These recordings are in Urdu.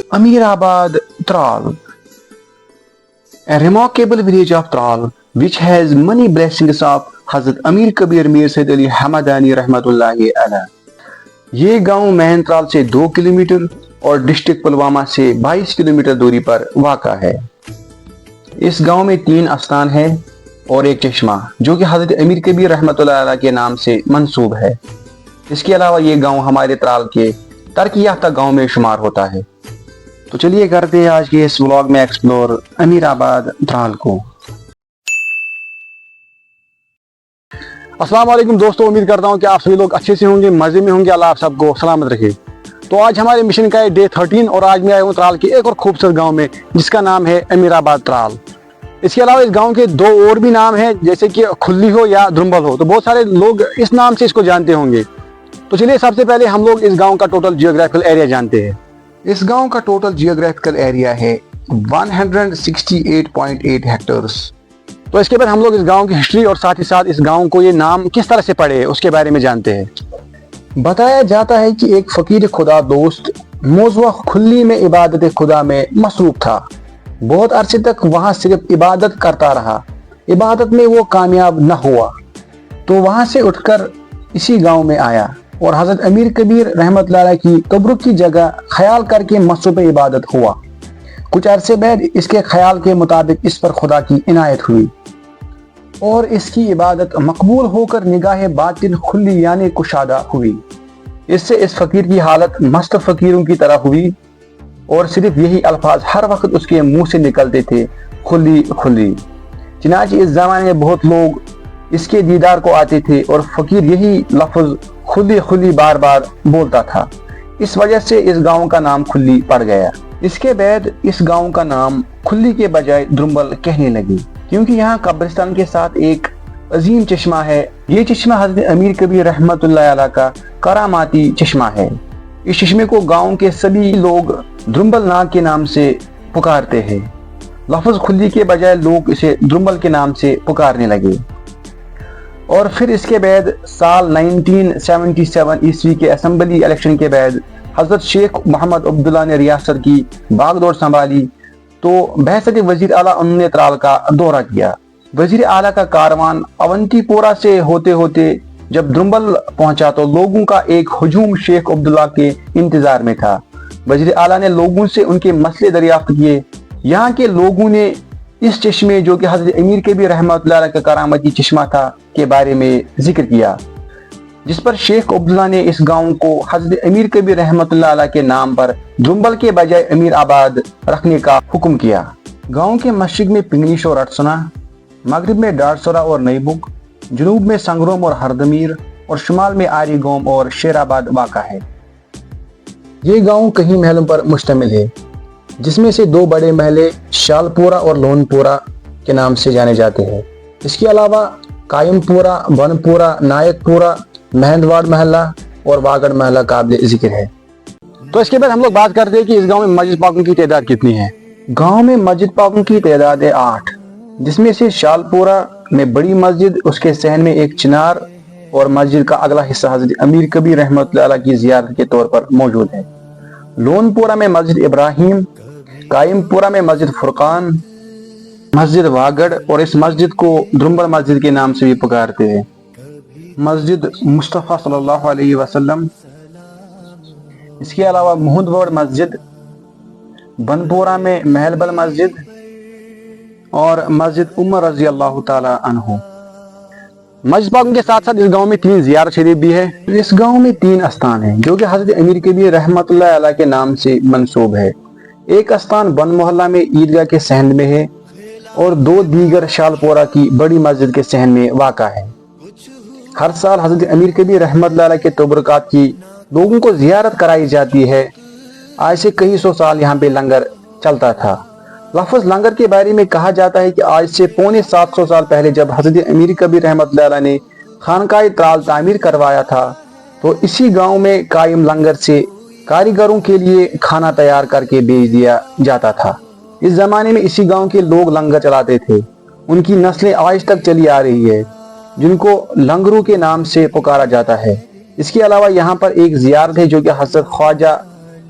Amirabad, Tral. A remarkable village of Tral, which has many blessings of Hazrat Amir Kabir Mir Said Ali Hamadani Rahmatullahi Alayh. یہ گاؤں مین ترال سے 2 کلومیٹر اور ڈسٹرکٹ پلوامہ سے 22 کلومیٹر دوری پر واقع ہے۔ اس گاؤں میں 3 استان ہے اور ایک چشمہ جو کہ حضرت امیر کبیر رحمۃ اللہ علیہ کے نام سے منسوب ہے۔ اس کے علاوہ یہ گاؤں ہمارے ترال کے ترقی یافتہ گاؤں میں شمار ہوتا ہے۔ تو چلیے کرتے ہیں آج کے اس ولاگ میں ایکسپلور امیر آباد ترال کو۔ السلام علیکم دوستو، امید کرتا ہوں کہ آپ سبھی لوگ اچھے سے ہوں گے، مزے میں ہوں گے۔ اللہ آپ سب کو سلامت رکھے۔ تو آج ہمارے مشن کا ہے ڈے 13 اور آج میں آیا ہوں ترال کے ایک اور خوبصورت گاؤں میں جس کا نام ہے امیر آباد ترال۔ اس کے علاوہ اس گاؤں کے 2 اور بھی نام ہیں جیسے کہ کھلی ہو یا درمبل ہو، تو بہت سارے لوگ اس نام سے اس کو جانتے ہوں گے۔ تو چلیے سب سے پہلے ہم لوگ اس گاؤں کا ٹوٹل جیوگرافیکل ایریا جانتے ہیں۔ اس گاؤں کا ٹوٹل جیوگرافیکل ایریا ہے 168.8 ہیکٹرز۔ تو اس کے بعد ہم لوگ اس گاؤں کی ہسٹری اور ساتھ ہی ساتھ اس گاؤں کو یہ نام کس طرح سے پڑے اس کے بارے میں جانتے ہیں۔ بتایا جاتا ہے کہ ایک فقیر خدا دوست موضوع کھلی میں عبادت خدا میں مصروف تھا۔ بہت عرصے تک وہاں صرف عبادت کرتا رہا، عبادت میں وہ کامیاب نہ ہوا، تو وہاں سے اٹھ کر اسی گاؤں میں آیا اور حضرت امیر کبیر رحمۃ اللہ علیہ کی قبر کی جگہ خیال کر کے مصروف عبادت ہوا۔ کچھ عرصے بعد اس کے خیال کے مطابق اس پر خدا کی عنایت ہوئی اور اس کی عبادت مقبول ہو کر نگاہ باطن کھلی یعنی کشادہ ہوئی۔ اس سے اس فقیر کی حالت مست فقیروں کی طرح ہوئی اور صرف یہی الفاظ ہر وقت اس کے منہ سے نکلتے تھے، کھلی کھلی۔ چنانچہ اس زمانے میں بہت لوگ اس کے دیدار کو آتے تھے اور فقیر یہی لفظ کھلی کھلی بار بار بولتا تھا۔ اس وجہ سے اس گاؤں کا نام کھلی پڑ گیا۔ اس کے بعد اس گاؤں کا نام کھلی کے بجائے درمبل کہنے لگے کیونکہ یہاں قبرستان کے ساتھ ایک عظیم چشمہ ہے۔ یہ چشمہ حضرت امیر کبیر رحمۃ اللہ علیہ کا کراماتی چشمہ ہے۔ اس چشمے کو گاؤں کے سبھی لوگ درمبل ناگ کے نام سے پکارتے ہیں۔ لفظ کھلی کے بجائے لوگ اسے درمبل کے نام سے پکارنے لگے۔ اور پھر اس کے بعد سال 1977 عیسوی کے اسمبلی الیکشن کے بعد حضرت شیخ محمد عبداللہ نے ریاست کی باغ ڈور سنبھالی تو بحثت وزیر اعلیٰ انہوں نے ترال کا دورہ کیا۔ وزیر اعلیٰ کا کاروان اونتی پورہ سے ہوتے ہوتے جب درمبل پہنچا تو لوگوں کا ایک ہجوم شیخ عبداللہ کے انتظار میں تھا۔ وزیر اعلیٰ نے لوگوں سے ان کے مسئلے دریافت کیے۔ یہاں کے لوگوں نے اس چشمے جو کہ حضرت امیر کبیر رحمۃ اللہ علیہ کا کرامتی چشمہ تھا کے بارے میں ذکر کیا، جس پر شیخ عبداللہ نے اس گاؤں کو حضرت امیر کبیر رحمۃ اللہ علیہ کے نام پر درمبل کے بجائے امیر آباد رکھنے کا حکم کیا۔ گاؤں کے مشرق میں پنگنیش اور اٹسنا، مغرب میں ڈاڑسورا اور نئی بگ، جنوب میں سنگروم اور ہردمیر اور شمال میں آری گوم اور شیر آباد واقع ہے۔ یہ گاؤں کئی محلوں پر مشتمل ہے جس میں سے 2 بڑے محلے شال پورہ اور لون پورہ کے نام سے جانے جاتے ہیں۔ اس کے علاوہ قائم پورہ، بن پورہ، نائک پورہ، مہندواڑ محلہ اور واگڑ محلہ قابل ذکر ہے۔ تو اس کے بعد ہم لوگ بات کرتے ہیں کہ اس گاؤں میں مسجد پاکوں کی تعداد کتنی ہے۔ گاؤں میں مسجد پاکوں کی تعداد ہے 8، جس میں سے شال پورہ میں بڑی مسجد، اس کے صحن میں ایک چنار اور مسجد کا اگلا حصہ حضرت امیر کبیر رحمۃ اللہ علیہ کی زیارت کے طور پر موجود ہے۔ لون پورہ میں مسجد ابراہیم، قائم پورہ میں مسجد فرقان، مسجد واگڑ اور اس مسجد کو درمبل مسجد کے نام سے بھی پکارتے ہیں، مسجد مصطفیٰ صلی اللہ علیہ وسلم۔ اس کے علاوہ مہندوڑ مسجد، بنپورہ میں محلبل مسجد اور مسجد عمر رضی اللہ تعالی عنہ۔ مسجد پاکوں کے ساتھ ساتھ اس گاؤں میں 3 زیارت شریف بھی ہے۔ اس گاؤں میں 3 استان ہیں جو کہ حضرت امیر کبیر رحمۃ اللہ علیہ کے نام سے منسوب ہے۔ ایک استان بن محلہ میں عیدگاہ کے صحن میں ہے اور 2 دیگر شال پورہ کی بڑی مسجد کے صحن میں واقع ہے۔ ہر سال حضرت امیر کبیر رحمۃ اللہ علیہ کے تبرکات کی لوگوں کو زیارت کرائی جاتی ہے۔ آج سے کئی 100 سال یہاں پہ لنگر چلتا تھا۔ لفظ لنگر کے بارے میں کہا جاتا ہے کہ آج سے پونے 700 سال پہلے جب حضرت امیر کبیر رحمۃ اللہ علیہ نے خانقاہ ترال تعمیر کروایا تھا تو اسی گاؤں میں قائم لنگر سے کاریگروں کے لیے کھانا تیار کر کے بیچ دیا جاتا تھا۔ اس زمانے میں اسی گاؤں کے لوگ لنگر چلاتے تھے۔ ان کی نسلیں آج تک چلی آ رہی ہے جن کو لنگروں کے نام سے پکارا جاتا ہے۔ اس کے علاوہ یہاں پر ایک زیارت ہے جو کہ حضرت خواجہ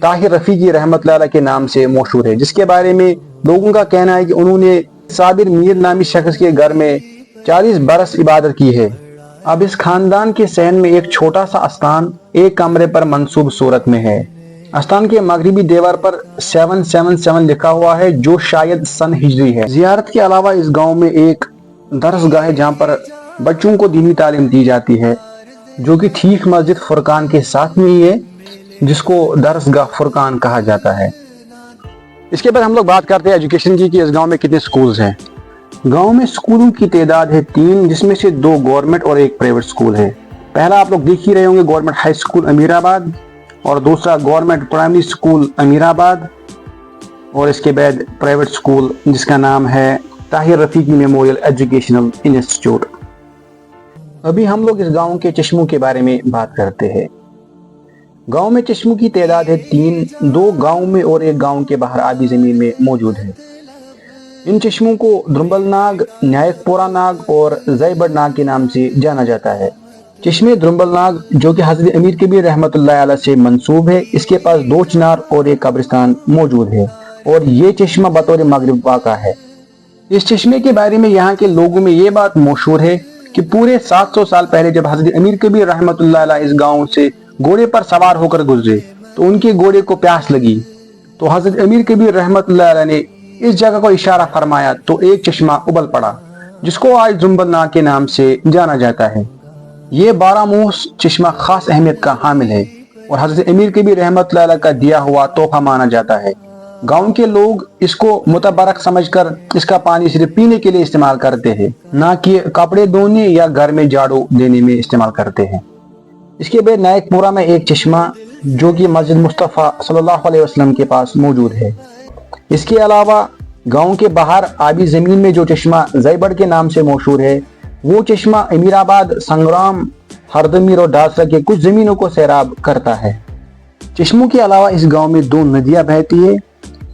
طاہر رفیقی رحمۃ اللہ علیہ کے نام سے مشہور ہے، جس کے بارے میں لوگوں کا کہنا ہے کہ انہوں نے صابر میر نامی شخص کے گھر میں 40 برس عبادت کی ہے۔ اب اس خاندان کے صحن میں ایک چھوٹا سا استان ایک کمرے پر منصوب صورت میں ہے۔ استان کے مغربی دیوار پر 777 لکھا ہوا ہے جو شاید سن ہجری ہے۔ زیارت کے علاوہ اس گاؤں میں ایک درسگاہ ہے جہاں پر بچوں کو دینی تعلیم دی جاتی ہے، جو کہ ٹھیک مسجد فرقان کے ساتھ میں ہی ہے، جس کو درسگاہ فرقان کہا جاتا ہے۔ اس کے بعد ہم لوگ بات کرتے ہیں ایجوکیشن کی کہ اس گاؤں میں کتنے سکولز ہیں۔ گاؤں میں سکولوں کی تعداد ہے 3، جس میں سے 2 گورنمنٹ اور 1 پرائیویٹ سکول ہے۔ پہلا آپ لوگ دیکھ ہی رہے ہوں گے گورنمنٹ ہائی سکول امیر آباد، اور دوسرا گورنمنٹ پرائمری سکول امیر آباد، اور اس کے بعد پرائیویٹ سکول جس کا نام ہے Tahir Rafiqi memorial educational institute. ابھی ہم لوگ اس گاؤں کے چشموں کے بارے میں بات کرتے ہیں۔ گاؤں میں چشموں کی تعداد ہے 3، 2 گاؤں میں اور 1 گاؤں کے باہر آبی زمین میں موجود ہے۔ ان چشموں کو درمبل ناگ، نیاک پورا ناگ اور زیبڑ ناگ کے نام سے جانا جاتا ہے۔ چشمے درمبل ناگ جو کہ حضرت امیر کبیر رحمۃ اللہ علیہ سے منسوب ہے، اس کے پاس 2 چنار اور 1 قبرستان موجود ہے، اور یہ چشمہ بطور مغرب واقع ہے۔ اس چشمے کے بارے میں یہاں کے لوگوں میں یہ بات مشہور ہے کہ پورے 700 سال پہلے جب حضرت امیر کبیر رحمۃ اللہ علیہ اس گاؤں سے گھوڑے پر سوار ہو کر گزرے تو ان کے گھوڑے کو پیاس لگی، تو حضرت امیر کبیر رحمۃ اللہ علیہ نے اس جگہ کو اشارہ فرمایا تو ایک چشمہ ابل پڑا، جس کو آج درمبل ناگ کے نام سے جانا جاتا ہے۔ یہ 12 موس چشمہ خاص اہمیت کا حامل ہے اور حضرت امیر کبیر رحمۃ اللہ علیہ کا دیا ہوا تحفہ مانا جاتا ہے۔ گاؤں کے لوگ اس کو متبرک سمجھ کر اس کا پانی صرف پینے کے لیے استعمال کرتے ہیں، نہ کہ کپڑے دھونے یا گھر میں جھاڑو دینے میں استعمال کرتے ہیں۔ اس کے بعد نیاک پورا میں ایک چشمہ جو کہ مسجد مصطفیٰ صلی اللہ علیہ وسلم کے پاس موجود ہے۔ اس کے علاوہ گاؤں کے باہر آبی زمین میں جو چشمہ زیبڑ کے نام سے مشہور ہے، وہ چشمہ امیر آباد، سنگرام، ہردمیر اور ڈاسرا کے کچھ زمینوں کو سیراب کرتا ہے۔ چشموں کے علاوہ اس گاؤں میں 2 ندیاں بہتی ہیں،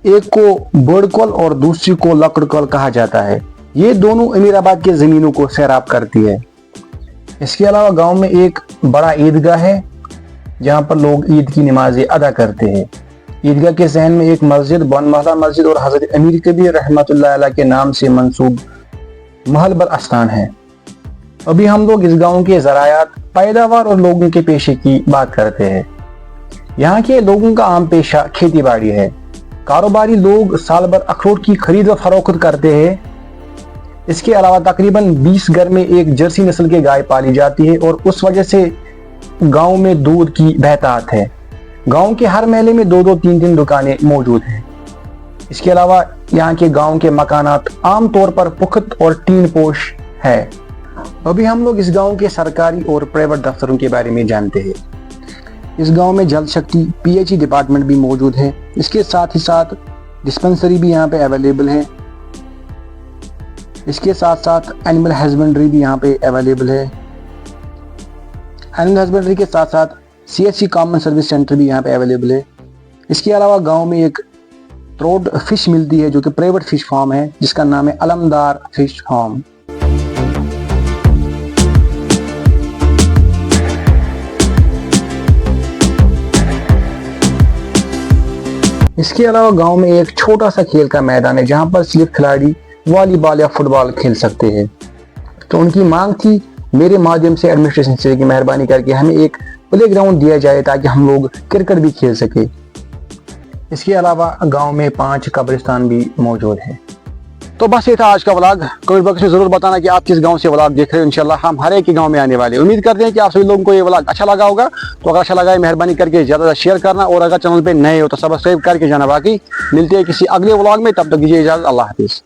ایک کو بڑکل اور دوسری کو لکڑکل کہا جاتا ہے۔ یہ دونوں امیر آباد کے زمینوں کو سیراب کرتی ہے۔ اس کے علاوہ گاؤں میں ایک بڑا عیدگاہ ہے جہاں پر لوگ عید کی نمازیں ادا کرتے ہیں۔ عیدگاہ کے ذہن میں ایک مسجد، بن محلہ مسجد اور حضرت امیر کبیر رحمۃ اللہ علیہ کے نام سے منسوب محل بر استان ہے۔ ابھی ہم لوگ اس گاؤں کے ذرائعات، پیداوار اور لوگوں کے پیشے کی بات کرتے ہیں۔ یہاں کے لوگوں کا عام پیشہ کھیتی باڑی ہے۔ کاروباری لوگ سال بھر اخروٹ کی خرید و فروخت کرتے ہیں۔ اس کے علاوہ تقریباً 20 گھر میں ایک جرسی نسل کے گائے پالی جاتی ہے اور اس وجہ سے گاؤں میں دودھ کی بہتات ہے۔ گاؤں کے ہر محلے میں 2-2 3-3 دکانیں موجود ہیں۔ اس کے علاوہ یہاں کے گاؤں کے مکانات عام طور پر پخت اور ٹین پوش ہے۔ ابھی ہم لوگ اس گاؤں کے سرکاری اور پرائیویٹ دفتروں کے بارے میں جانتے ہیں۔ اس گاؤں میں جل شکتی PHE ڈپارٹمنٹ بھی موجود ہے۔ اس کے ساتھ ہی ساتھ ڈسپنسری بھی یہاں پہ اویلیبل ہے۔ اس کے ساتھ ساتھ اینیمل ہسبینڈری بھی یہاں پہ اویلیبل ہے۔ اینیمل ہسبینڈری کے ساتھ ساتھ CSC کامن سروس سینٹر بھی یہاں پہ اویلیبل ہے۔ اس کے علاوہ گاؤں میں ایک ٹروٹ فش ملتی ہے جو کہ پرائیویٹ فش فارم ہے، جس کا نام ہے علمدار فش فارم۔ اس کے علاوہ گاؤں میں ایک چھوٹا سا کھیل کا میدان ہے جہاں پر صرف کھلاڑی والی بال یا فٹ بال کھیل سکتے ہیں۔ تو ان کی مانگ تھی میرے مادھیم سے ایڈمنسٹریشن سے کہ مہربانی کر کے ہمیں ایک پلے گراؤنڈ دیا جائے تاکہ ہم لوگ کرکٹ بھی کھیل سکے۔ اس کے علاوہ گاؤں میں 5 قبرستان بھی موجود ہیں۔ تو بس یہ تھا آج کا ولاگ۔ کمنٹ باکس میں ضرور بتانا کہ آپ کس گاؤں سے ولاگ دیکھ رہے ہیں۔ انشاءاللہ ہم ہر ایک کے گاؤں میں آنے والے ہیں۔ امید کرتے ہیں کہ آپ سبھی لوگوں کو یہ ولاگ اچھا لگا ہوگا۔ تو اگر اچھا لگا ہے مہربانی کر کے زیادہ شیئر کرنا، اور اگر چینل پہ نئے ہو تو سبسکرائب کر کے جانا۔ باقی ملتے ہیں کسی اگلے ولاگ میں، تب تک دیجیے اجازت۔ اللہ حافظ۔